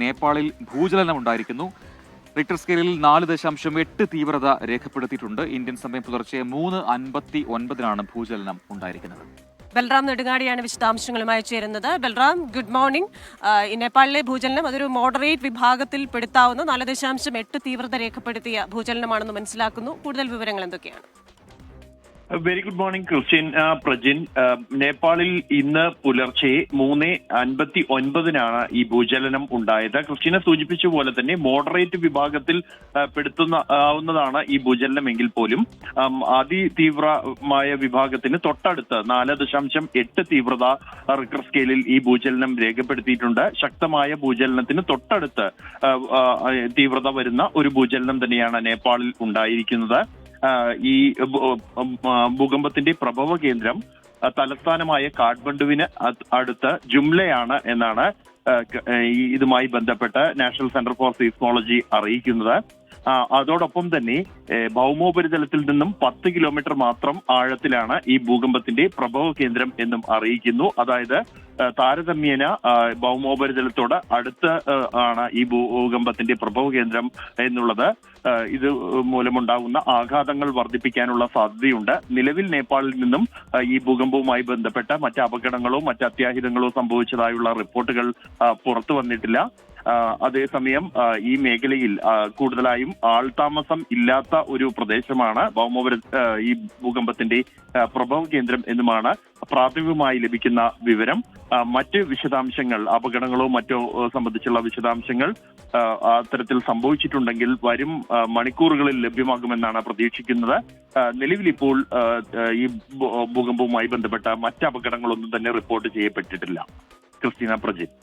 നേപ്പാളിൽ ഭൂചലനം ഉണ്ടായിരിക്കുന്നു. റിക്ടർ സ്കെയിലിൽ 4.8 തീവ്രത രേഖപ്പെടുത്തിയിട്ടുണ്ട്. ഇന്ത്യൻ സമയം പുലർച്ചെ 3:59 ഭൂചലനം ഉണ്ടായിരിക്കുന്നത്. ബൽറാം നെടുങ്ങാടിയാണ് വിശദാംശങ്ങളുമായി ചേരുന്നത്. Balram, good morning. നേപ്പാളിലെ ഭൂചലനം അതൊരു മോഡറേറ്റ് വിഭാഗത്തിൽ പെടുത്താവുന്ന 4.8 തീവ്രത രേഖപ്പെടുത്തിയ ഭൂചലനമാണെന്ന് മനസ്സിലാക്കുന്നു. കൂടുതൽ വിവരങ്ങൾ എന്തൊക്കെയാണ്? Very good morning Christian, Prajin. നേപ്പാളിൽ ഇന്ന് പുലർച്ചെ 3:59 ഈ ഭൂചലനം ഉണ്ടായത്. ക്രിസ്ത്യനെ സൂചിപ്പിച്ച പോലെ തന്നെ മോഡറേറ്റ് വിഭാഗത്തിൽ പെടുത്തുന്നതാണ് ഈ ഭൂചലനം എങ്കിൽ പോലും അതിതീവ്രമായ വിഭാഗത്തിന് തൊട്ടടുത്ത് 4.8 തീവ്രത റിക്ടർ സ്കെയിലിൽ ഈ ഭൂചലനം രേഖപ്പെടുത്തിയിട്ടുണ്ട്. ശക്തമായ ഭൂചലനത്തിന് തൊട്ടടുത്ത് തീവ്രത വരുന്ന ഒരു ഭൂചലനം തന്നെയാണ് നേപ്പാളിൽ ഉണ്ടായിരിക്കുന്നത്. ഈ ഭൂകമ്പത്തിന്റെ പ്രഭവ കേന്ദ്രം തലസ്ഥാനമായ കാഠ്മണ്ഡുവിന് അടുത്ത് ജുംലയാണ് എന്നാണ് ഇതുമായി ബന്ധപ്പെട്ട് നാഷണൽ സെന്റർ ഫോർ സീസ്മോളജി അറിയിക്കുന്നത്. അതോടൊപ്പം തന്നെ ഭൗമോപരിതലത്തിൽ നിന്നും 10 കിലോമീറ്റർ മാത്രം ആഴത്തിലാണ് ഈ ഭൂകമ്പത്തിന്റെ പ്രഭവ കേന്ദ്രം എന്നും അറിയിക്കുന്നു. അതായത് താരതമ്യേന ഭൗമോപരിതലത്തോട് അടുത്ത് ആണ് ഈ ഭൂകമ്പത്തിന്റെ പ്രഭവ കേന്ദ്രം എന്നുള്ളത്. ഇത് മൂലമുണ്ടാകുന്ന ആഘാതങ്ങൾ വർദ്ധിപ്പിക്കാനുള്ള സാധ്യതയുണ്ട്. നിലവിൽ നേപ്പാളിൽ നിന്നും ഈ ഭൂകമ്പവുമായി ബന്ധപ്പെട്ട മറ്റ് അപകടങ്ങളോ മറ്റ് അത്യാഹിതങ്ങളോ സംഭവിച്ചതായുള്ള റിപ്പോർട്ടുകൾ പുറത്തു വന്നിട്ടില്ല. അതേസമയം ഈ മേഖലയിൽ കൂടുതലായും ആൾതാമസം ഇല്ലാത്ത ഒരു പ്രദേശമാണ് ഈ ഭൂകമ്പത്തിന്റെ പ്രഭവ കേന്ദ്രം എന്നുമാണ് പ്രാഥമികമായി ലഭിക്കുന്ന വിവരം. മറ്റ് വിശദാംശങ്ങൾ, അപകടങ്ങളോ മറ്റോ സംബന്ധിച്ചുള്ള വിശദാംശങ്ങൾ അത്തരത്തിൽ സംഭവിച്ചിട്ടുണ്ടെങ്കിൽ വരും മണിക്കൂറുകളിൽ ലഭ്യമാകുമെന്നാണ് പ്രതീക്ഷിക്കുന്നത്. നിലവിലിപ്പോൾ ഈ ഭൂകമ്പവുമായി ബന്ധപ്പെട്ട മറ്റ് അപകടങ്ങളൊന്നും തന്നെ റിപ്പോർട്ട് ചെയ്യപ്പെട്ടിട്ടില്ല. ക്രിസ്റ്റീന, പ്രജിത്ത്.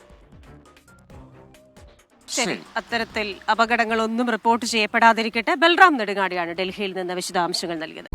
ശരി, അത്തരത്തിൽ അപകടങ്ങളൊന്നും റിപ്പോർട്ട് ചെയ്യപ്പെടാതിരിക്കട്ടെ. ബൽറാം നെടുങ്ങാടിയാണ് ഡൽഹിയിൽ നിന്ന് വിശദാംശങ്ങൾ നൽകിയത്.